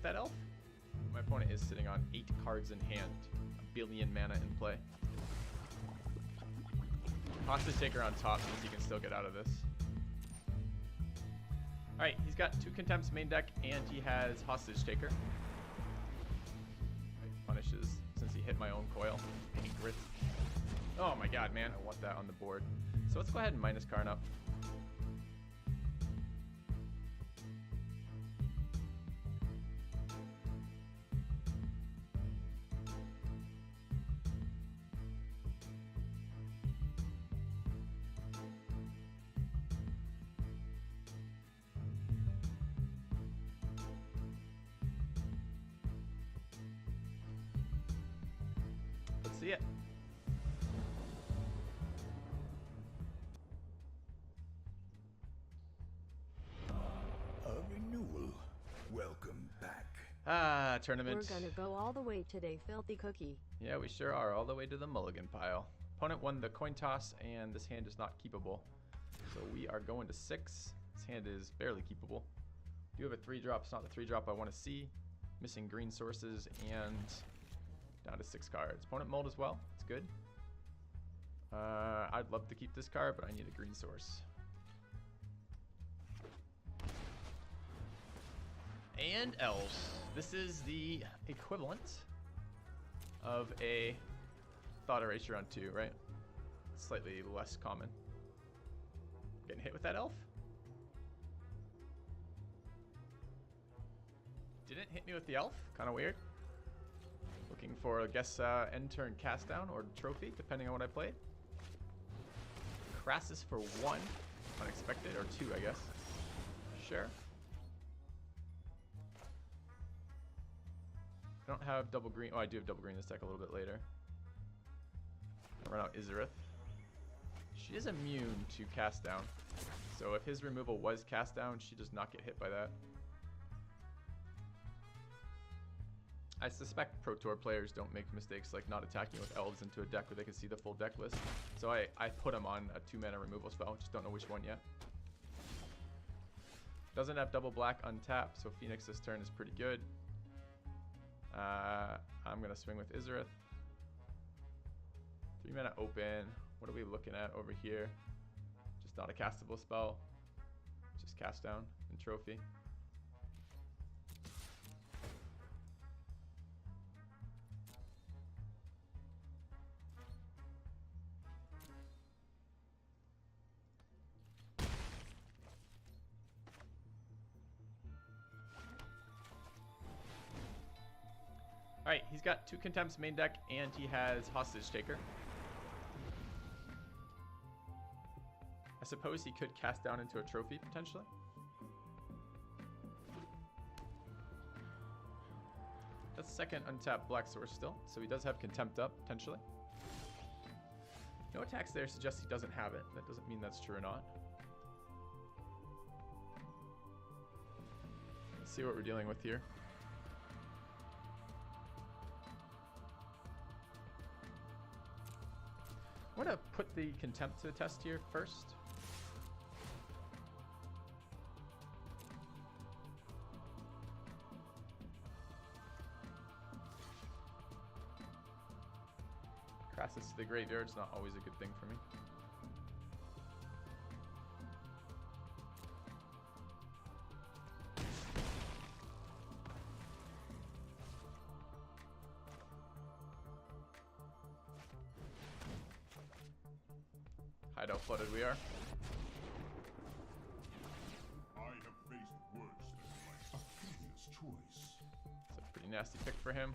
with that elf? My opponent is sitting on 8 cards in hand. 1 billion mana in play. Hostage Taker on top means he can still get out of this. Alright, he's got 2 Contempts main deck, and he has Hostage Taker. Punishes since he hit my own coil. Grit. Oh my god, man. I want that on the board. So let's go ahead and minus Karn up. Let's see it. A renewal. Welcome back. Ah, tournament. We're gonna go all the way today, Filthy Cookie. Yeah, we sure are. All the way to the mulligan pile. Opponent won the coin toss, and this hand is not keepable. So we are going to 6. This hand is barely keepable. Do have a 3-drop. It's not the 3-drop I want to see. Missing green sources, and down to 6 cards. Opponent mulled as well. It's good. I'd love to keep this card, but I need a green source. And elves. This is the equivalent of a Thought Erasure on 2, right? Slightly less common. Getting hit with that elf? Didn't hit me with the elf? Kind of weird. Looking for, I guess, end turn cast down or trophy, depending on what I played. Crassus for 1. Unexpected, or 2, I guess. Sure. I don't have double green. Oh, I do have double green in this deck a little bit later. I'll run out Izarith. She is immune to cast down. So if his removal was cast down, she does not get hit by that. I suspect Pro Tour players don't make mistakes like not attacking with elves into a deck where they can see the full deck list. So I put them on a 2-mana removal spell, just don't know which one yet. Doesn't have double black untapped, so Phoenix this turn is pretty good. I'm going to swing with Izarith. 3-mana open. What are we looking at over here? Just not a castable spell. Just cast down and trophy. Alright, he's got 2 Contempts main deck, and he has Hostage Taker. I suppose he could cast down into a trophy, potentially. That's second untapped black source still, so he does have Contempt up, potentially. No attacks there suggests he doesn't have it. That doesn't mean that's true or not. Let's see what we're dealing with here. I want to put the Contempt to the test here first. Crassus to the graveyard is not always a good thing for me. Hideout flooded we are. I have faced worse than my previous choice. It's a pretty nasty pick for him.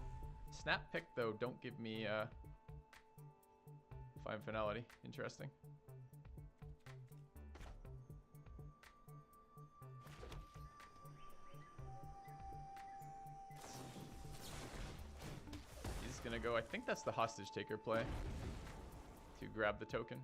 Snap pick though, don't give me Fine Finality. Interesting. He's gonna go, I think that's the Hostage Taker play to grab the token.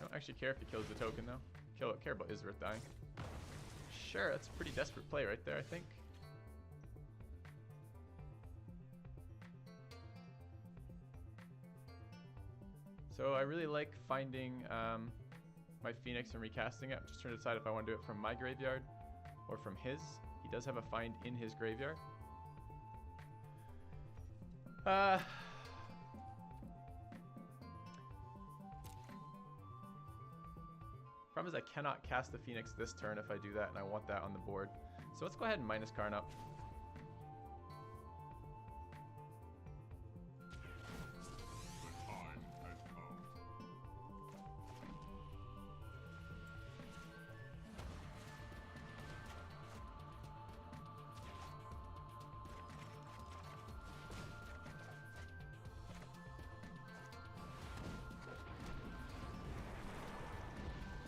I don't actually care if he kills the token though. Care about Izarith dying. Sure, that's a pretty desperate play right there, I think. So I really like finding my Phoenix and recasting it. I'm just trying to decide if I want to do it from my graveyard or from his. He does have a find in his graveyard. Problem is I cannot cast the Phoenix this turn if I do that, and I want that on the board. So let's go ahead and minus Karn up. The time has come.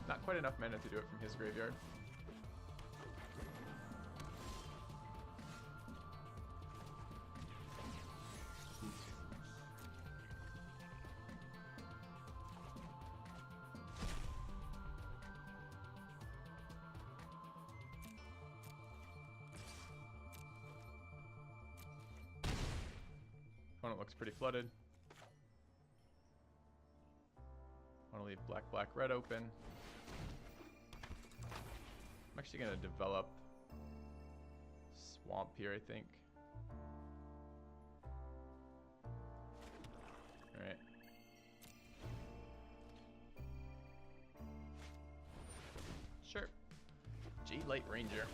Not quite enough mana to do it from his graveyard. Opponent looks pretty flooded. Want to leave black, black, red open. I'm actually going to develop Swamp here, I think. Alright. Sure. G Light Ranger.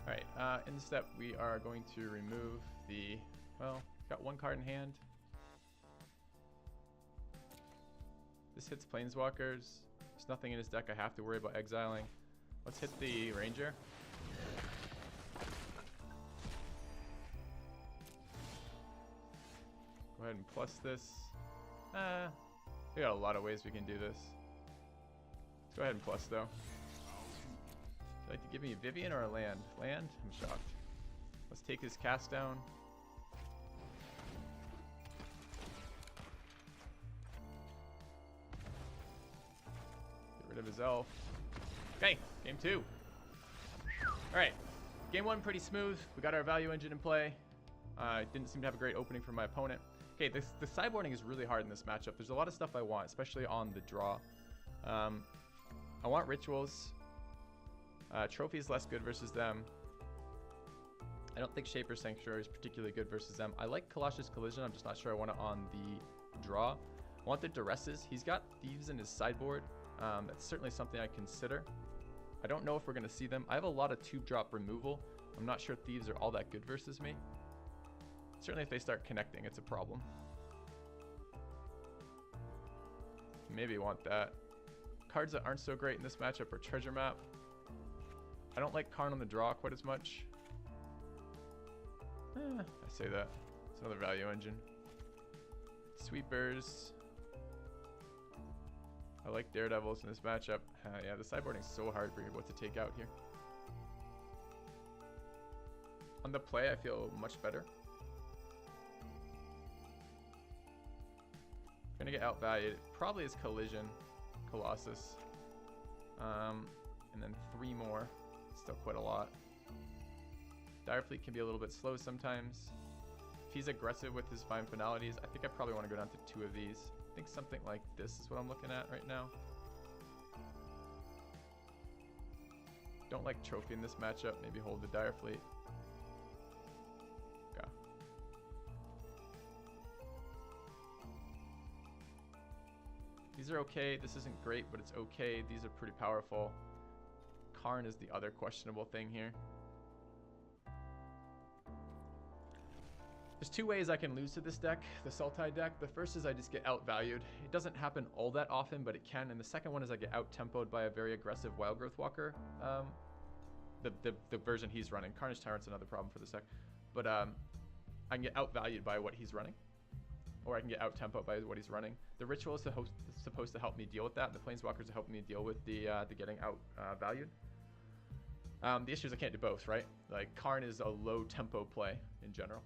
Alright, in the step we are going to remove the, well, got one card in hand. This hits Planeswalkers. There's nothing in his deck I have to worry about exiling. Let's hit the Ranger. Go ahead and plus this. We got a lot of ways we can do this. Let's go ahead and plus though. Would you like to give me a Vivian or a land? Land? I'm shocked. Let's take his cast down. Get rid of his elf. Okay, game 2. Alright, game 1 pretty smooth. We got our value engine in play. Didn't seem to have a great opening for my opponent. Okay, the sideboarding is really hard in this matchup. There's a lot of stuff I want, especially on the draw. I want rituals. Trophy is less good versus them. I don't think Shaper Sanctuary is particularly good versus them. I like Colossus Collision. I'm just not sure I want it on the draw. I want the Duresses. He's got Thieves in his sideboard. That's certainly something I consider. I don't know if we're going to see them. I have a lot of 2-drop removal. I'm not sure Thieves are all that good versus me. Certainly if they start connecting, it's a problem. Maybe want that. Cards that aren't so great in this matchup are Treasure Map. I don't like Karn on the draw quite as much. I say that. It's another value engine. Sweepers. I like Daredevils in this matchup. Yeah, the sideboarding is so hard for what to take out here. On the play, I feel much better. Gonna get outvalued. It probably is Collision, Colossus, and then 3 more. Still quite a lot. Direfleet can be a little bit slow sometimes. If he's aggressive with his Fine Finalities, I think I probably want to go down to 2 of these. I think something like this is what I'm looking at right now. Don't like Trophy in this matchup. Maybe hold the Direfleet. Okay. These are okay. This isn't great, but it's okay. These are pretty powerful. Karn is the other questionable thing here. There's 2 ways I can lose to this deck, the Sultai deck. The first is I just get outvalued. It doesn't happen all that often, but it can. And the second one is I get out-tempoed by a very aggressive Wild Growth Walker. The version he's running. Carnage Tyrant's another problem for this deck. But I can get outvalued by what he's running. Or I can get out-tempoed by what he's running. The Ritual is supposed to help me deal with that. The Planeswalkers are helping me deal with the getting out-valued. The issue is I can't do both, right? Like, Karn is a low-tempo play in general.